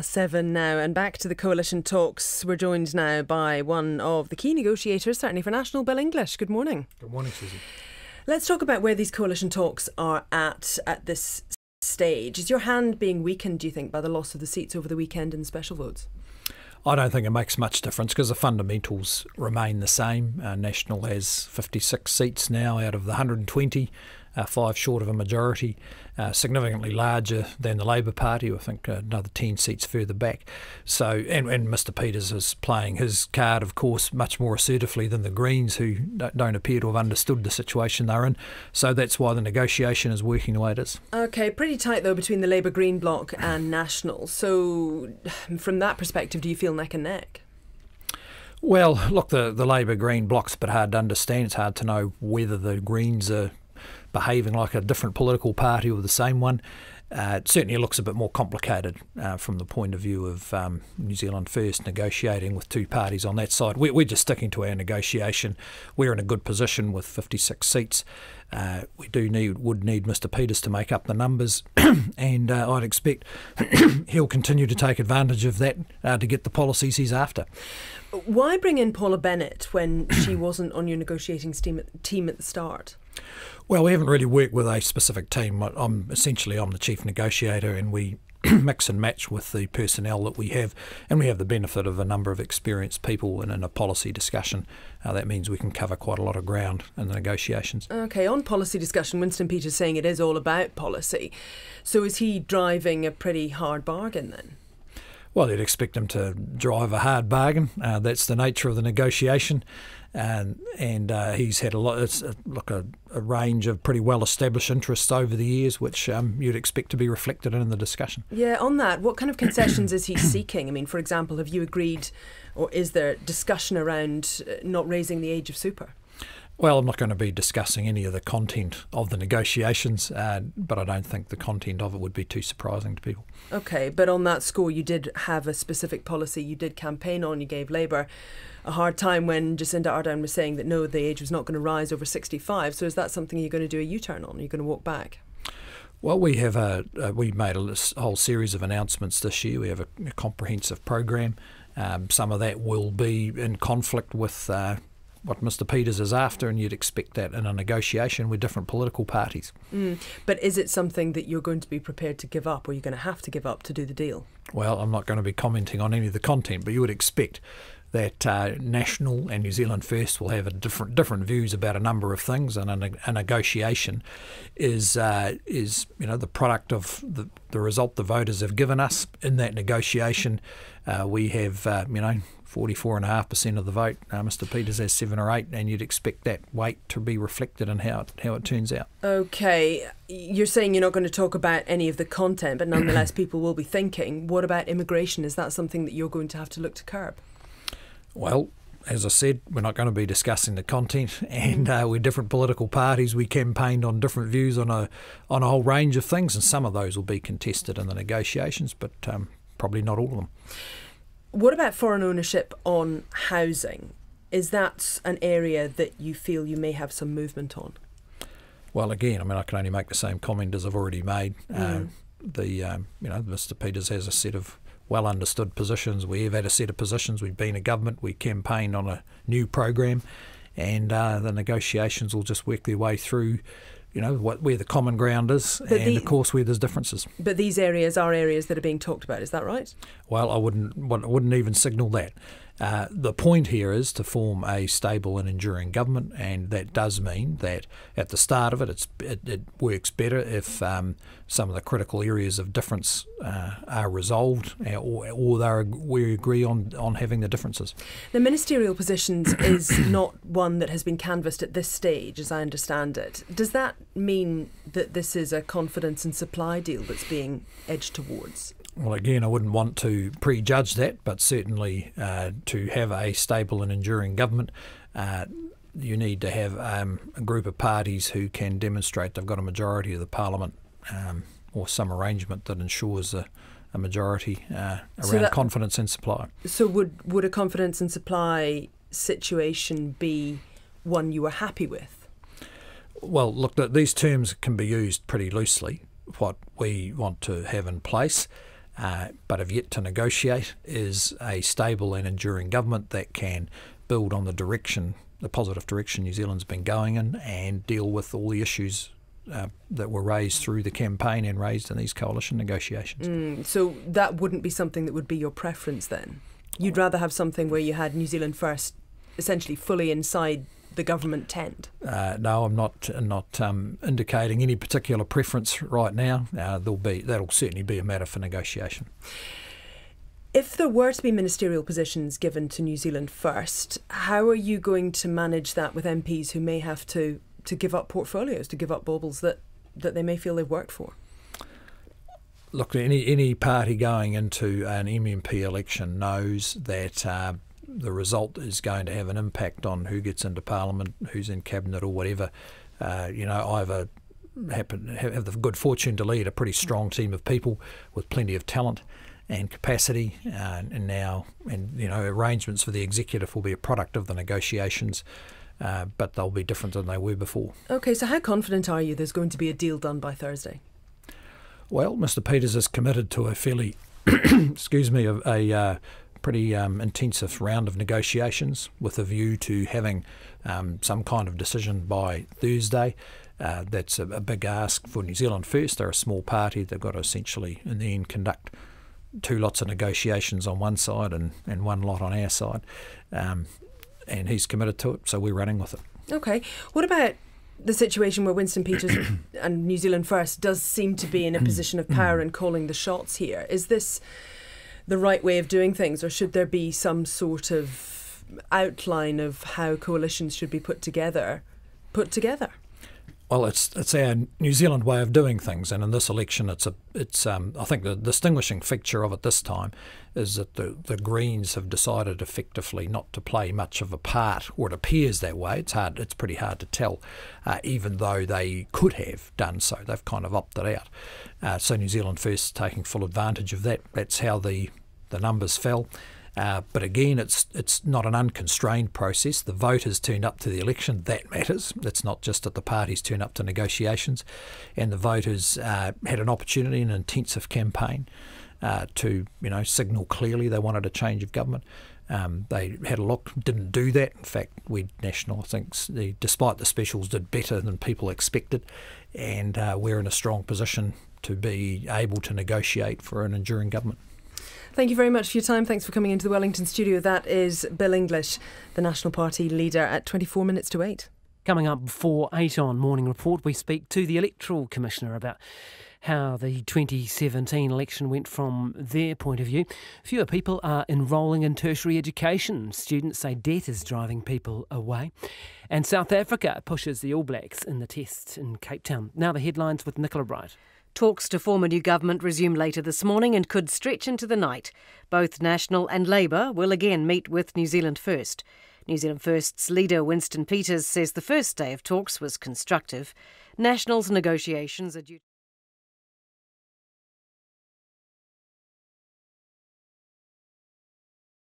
7 now, and back to the coalition talks. We're joined now by one of the key negotiators, certainly for National, Bill English. Good morning. Good morning, Susie. Let's talk about where these coalition talks are at this stage. Is your hand being weakened, do you think, by the loss of the seats over the weekend in special votes? I don't think it makes much difference because the fundamentals remain the same. National has 56 seats now out of the 120, 5 short of a majority, significantly larger than the Labor Party, I think another 10 seats further back. So, and Mr Peters is playing his card, of course, much more assertively than the Greens, who don't appear to have understood the situation they're in. So that's why the negotiation is working the way it is. OK, pretty tight, though, between the Labour-Green bloc and National. So from that perspective, do you feel neck and neck? Well, look, the Labour-Green bloc's a bit hard to understand. It's hard to know whether the Greens are behaving like a different political party or the same one. It certainly looks a bit more complicated from the point of view of New Zealand First negotiating with two parties on that side. We're just sticking to our negotiation. We're in a good position with 56 seats. We would need Mr Peters to make up the numbers, and I'd expect he'll continue to take advantage of that to get the policies he's after. Why bring in Paula Bennett when she wasn't on your negotiating team at the start? Well, we haven't really worked with a specific team. I'm the chief negotiator, and we mix and match with the personnel that we have, and we have the benefit of a number of experienced people, and in a policy discussion that means we can cover quite a lot of ground in the negotiations. OK, on policy discussion, Winston Peters saying it is all about policy. So is he driving a pretty hard bargain then? Well, you'd expect him to drive a hard bargain. That's the nature of the negotiation. And he's had a range of pretty well-established interests over the years, which you'd expect to be reflected in the discussion. Yeah, on that, what kind of concessions is he seeking? I mean, for example, have you agreed, or is there discussion around not raising the age of super? Well, I'm not going to be discussing any of the content of the negotiations, but I don't think the content of it would be too surprising to people. OK, but on that score, you did have a specific policy you did campaign on. You gave Labour a hard time when Jacinda Ardern was saying that no, the age was not going to rise over 65. So is that something you're going to do a U-turn on? Are you going to walk back? Well, we have we made a whole series of announcements this year. We have a comprehensive program. Some of that will be in conflict with what Mr Peters is after, and you'd expect that in a negotiation with different political parties. But is it something that you're going to be prepared to give up, or you're going to have to give up to do the deal? Well, I'm not going to be commenting on any of the content, but you would expect that National and New Zealand First will have different views about a number of things, and a negotiation is the product of the result the voters have given us. In that negotiation, we have 44.5% of the vote. Mr Peters has 7 or 8, and you'd expect that weight to be reflected in how it turns out. OK, you're saying you're not going to talk about any of the content, but nonetheless people will be thinking, what about immigration? Is that something that you're going to have to look to curb? Well, as I said, we're not going to be discussing the content, and we're different political parties. We campaigned on different views on a whole range of things, and some of those will be contested in the negotiations, but probably not all of them. What about foreign ownership on housing? Is that an area that you feel you may have some movement on? Well, again, I can only make the same comment as I've already made. Mr Peters has a set of well understood positions. We have had a set of positions. We've been a government. We campaigned on a new program, and the negotiations will just work their way through where the common ground is, of course where there's differences. But these areas are areas that are being talked about, is that right? Well, I wouldn't even signal that. The point here is to form a stable and enduring government, and that does mean that at the start of it works better if some of the critical areas of difference are resolved, or we agree on having the differences. The ministerial positions is not one that has been canvassed at this stage, as I understand it. Does that mean that this is a confidence and supply deal that's being edged towards? Well, again, I wouldn't want to prejudge that, but certainly to have a stable and enduring government, you need to have a group of parties who can demonstrate they've got a majority of the parliament, or some arrangement that ensures a majority around confidence and supply. So would a confidence and supply situation be one you were happy with? Well, look, these terms can be used pretty loosely. What we want to have in place but have yet to negotiate, is a stable and enduring government that can build on the positive direction New Zealand's been going in, and deal with all the issues that were raised through the campaign and raised in these coalition negotiations. So that wouldn't be something that would be your preference then? You'd rather have something where you had New Zealand First essentially fully inside the government tent? No, I'm not indicating any particular preference right now. That'll certainly be a matter for negotiation. If there were to be ministerial positions given to New Zealand First, how are you going to manage that with MPs who may have to give up portfolios, to give up baubles that they may feel they've worked for? Look, any party going into an MMP election knows that the result is going to have an impact on who gets into Parliament, who's in Cabinet or whatever. I have the good fortune to lead a pretty strong team of people with plenty of talent and capacity, and arrangements for the executive will be a product of the negotiations, but they'll be different than they were before. Okay, so how confident are you there's going to be a deal done by Thursday? Well, Mr. Peters is committed to a fairly, pretty intensive round of negotiations with a view to having some kind of decision by Thursday. That's a big ask for New Zealand First. They're a small party. They've got to essentially, in the end, conduct 2 lots of negotiations on one side and 1 lot on our side. And he's committed to it, so we're running with it. Okay. What about the situation where Winston Peters and New Zealand First does seem to be in a position of power and calling the shots here? Is this the right way of doing things, or should there be some sort of outline of how coalitions should be put together? Well, it's our New Zealand way of doing things, and in this election, it's I think the distinguishing feature of it this time is that the Greens have decided effectively not to play much of a part, or it appears that way. It's pretty hard to tell, even though they could have done so. They've kind of opted out. So New Zealand First taking full advantage of that. That's how the numbers fell. But again, it's not an unconstrained process. The voters turned up to the election. That matters. It's not just that the parties turn up to negotiations. And the voters had an opportunity, an intensive campaign to signal clearly they wanted a change of government. They had a look, didn't do that. In fact, National, I think, despite the specials, did better than people expected. And we're in a strong position to be able to negotiate for an enduring government. Thank you very much for your time. Thanks for coming into the Wellington studio. That is Bill English, the National Party leader, at 24 minutes to 8. Coming up before 8 on Morning Report, we speak to the Electoral Commissioner about how the 2017 election went from their point of view. Fewer people are enrolling in tertiary education. Students say debt is driving people away. And South Africa pushes the All Blacks in the test in Cape Town. Now the headlines with Nicola Bright. Talks to form a new government resume later this morning and could stretch into the night. Both National and Labour will again meet with New Zealand First. New Zealand First's leader Winston Peters says the first day of talks was constructive. National's negotiations are due